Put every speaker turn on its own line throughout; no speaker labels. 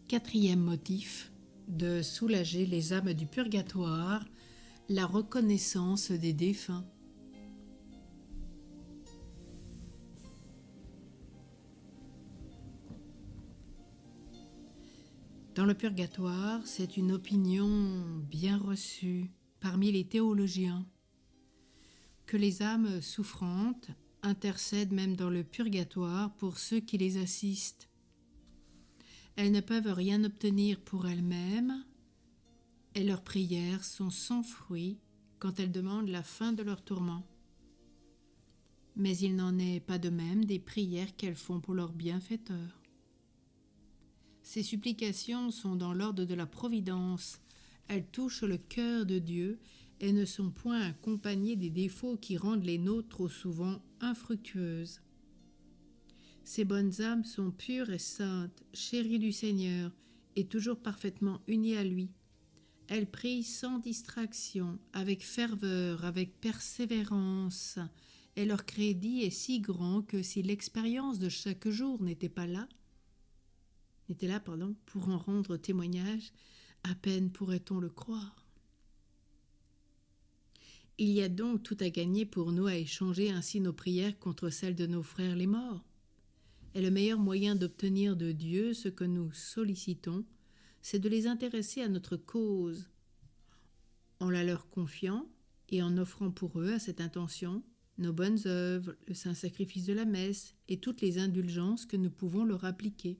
Quatrième motif, de soulager les âmes du purgatoire, la reconnaissance des défunts. Dans le purgatoire, c'est une opinion bien reçue parmi les théologiens que les âmes souffrantes intercèdent même dans le purgatoire pour ceux qui les assistent. Elles ne peuvent rien obtenir pour elles-mêmes et leurs prières sont sans fruit quand elles demandent la fin de leur tourment. Mais il n'en est pas de même des prières qu'elles font pour leur bienfaiteur. Ces supplications sont dans l'ordre de la providence. Elles touchent le cœur de Dieu et ne sont point accompagnées des défauts qui rendent les nôtres trop souvent infructueuses. Ces bonnes âmes sont pures et saintes, chéries du Seigneur et toujours parfaitement unies à lui. Elles prient sans distraction, avec ferveur, avec persévérance, et leur crédit est si grand que si l'expérience de chaque jour n'était là, pour en rendre témoignage, à peine pourrait-on le croire. Il y a donc tout à gagner pour nous à échanger ainsi nos prières contre celles de nos frères les morts. Et le meilleur moyen d'obtenir de Dieu ce que nous sollicitons, c'est de les intéresser à notre cause, en la leur confiant et en offrant pour eux à cette intention nos bonnes œuvres, le saint sacrifice de la messe et toutes les indulgences que nous pouvons leur appliquer.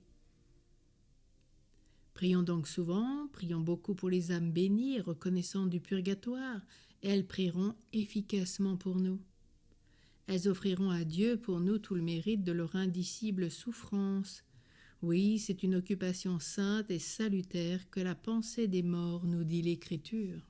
Prions donc souvent, prions beaucoup pour les âmes bénies et reconnaissantes du purgatoire, et elles prieront efficacement pour nous. Elles offriront à Dieu pour nous tout le mérite de leur indicible souffrance. Oui, c'est une occupation sainte et salutaire que la pensée des morts, nous dit l'Écriture.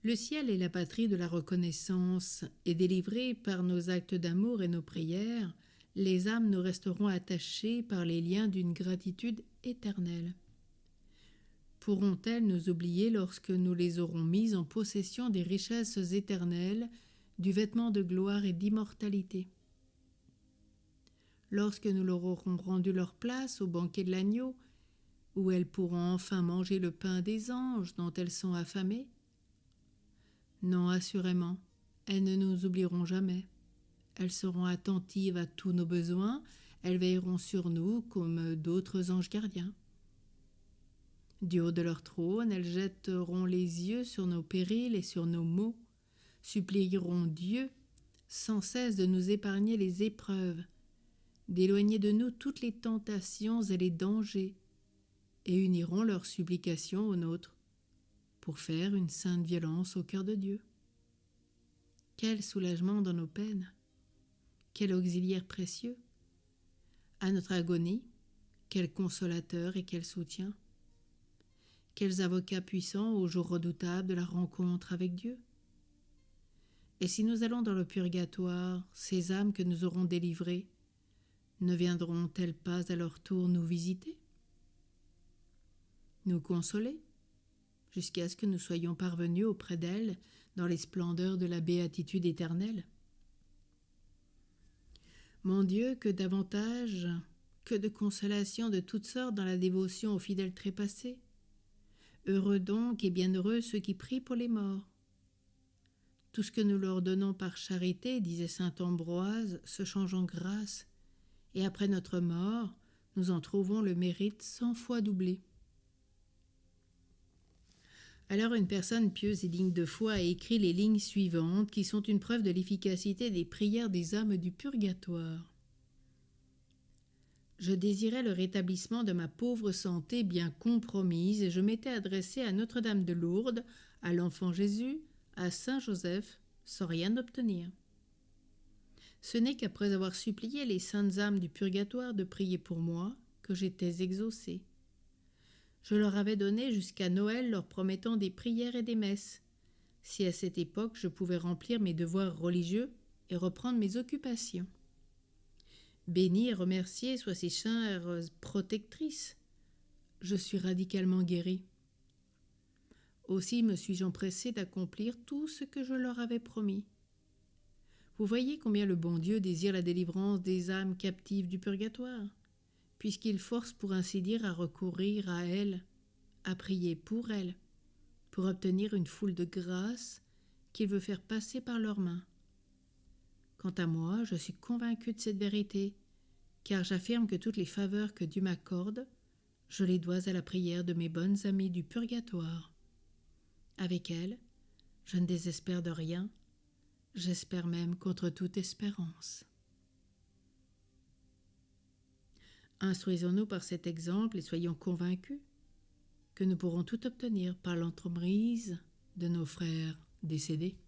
Le ciel est la patrie de la reconnaissance, et délivrées par nos actes d'amour et nos prières, les âmes nous resteront attachées par les liens d'une gratitude éternelle. Pourront-elles nous oublier lorsque nous les aurons mises en possession des richesses éternelles, du vêtement de gloire et d'immortalité? Lorsque nous leur aurons rendu leur place au banquet de l'agneau, où elles pourront enfin manger le pain des anges dont elles sont affamées? Non, assurément, elles ne nous oublieront jamais. Elles seront attentives à tous nos besoins, elles veilleront sur nous comme d'autres anges gardiens. Du haut de leur trône, elles jetteront les yeux sur nos périls et sur nos maux, supplieront Dieu sans cesse de nous épargner les épreuves, d'éloigner de nous toutes les tentations et les dangers, et uniront leurs supplications aux nôtres pour faire une sainte violence au cœur de Dieu. Quel soulagement dans nos peines! Quel auxiliaire précieux! À notre agonie, quel consolateur et quel soutien! Quels avocats puissants au jour redoutable de la rencontre avec Dieu! Et si nous allons dans le purgatoire, ces âmes que nous aurons délivrées, ne viendront-elles pas à leur tour nous visiter, nous consoler, jusqu'à ce que nous soyons parvenus auprès d'elles dans les splendeurs de la béatitude éternelle? Mon Dieu, que d'avantages, que de consolations de toutes sortes dans la dévotion aux fidèles trépassés! Heureux donc et bienheureux ceux qui prient pour les morts. Tout ce que nous leur donnons par charité, disait saint Ambroise, se change en grâce, et après notre mort, nous en trouvons le mérite 100 fois doublé. Alors une personne pieuse et digne de foi a écrit les lignes suivantes qui sont une preuve de l'efficacité des prières des âmes du purgatoire. Je désirais le rétablissement de ma pauvre santé bien compromise et je m'étais adressé à Notre-Dame de Lourdes, à l'Enfant Jésus, à Saint Joseph, sans rien obtenir. Ce n'est qu'après avoir supplié les saintes âmes du purgatoire de prier pour moi que j'étais exaucé. Je leur avais donné jusqu'à Noël leur promettant des prières et des messes, si à cette époque je pouvais remplir mes devoirs religieux et reprendre mes occupations. Bénie et remerciée soient ces chères protectrices. Je suis radicalement guéri. Aussi me suis-je empressé d'accomplir tout ce que je leur avais promis. Vous voyez combien le bon Dieu désire la délivrance des âmes captives du purgatoire. puisqu'il force pour ainsi dire à recourir à elle, à prier pour elle, pour obtenir une foule de grâces qu'il veut faire passer par leurs mains. Quant à moi, je suis convaincu de cette vérité, car j'affirme que toutes les faveurs que Dieu m'accorde, je les dois à la prière de mes bonnes amies du purgatoire. Avec elles, je ne désespère de rien, j'espère même contre toute espérance. Instruisons-nous par cet exemple et soyons convaincus que nous pourrons tout obtenir par l'entremise de nos frères décédés.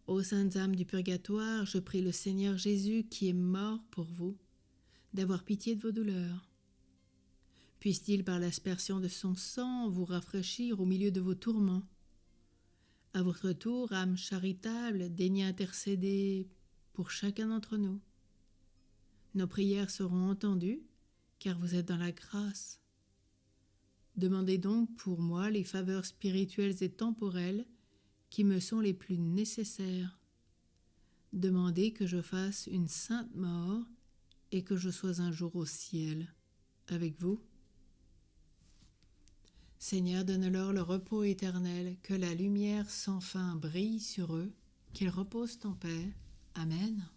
Ô saintes âmes du purgatoire, je prie le Seigneur Jésus qui est mort pour vous, d'avoir pitié de vos douleurs. Puisse-t-il par l'aspersion de son sang vous rafraîchir au milieu de vos tourments. À votre tour, âme charitable, daignez intercéder pour chacun d'entre nous. Nos prières seront entendues, car vous êtes dans la grâce. Demandez donc pour moi les faveurs spirituelles et temporelles qui me sont les plus nécessaires. Demandez que je fasse une sainte mort et que je sois un jour au ciel avec vous. Seigneur, donne-leur le repos éternel, que la lumière sans fin brille sur eux, qu'ils reposent en paix. Amen.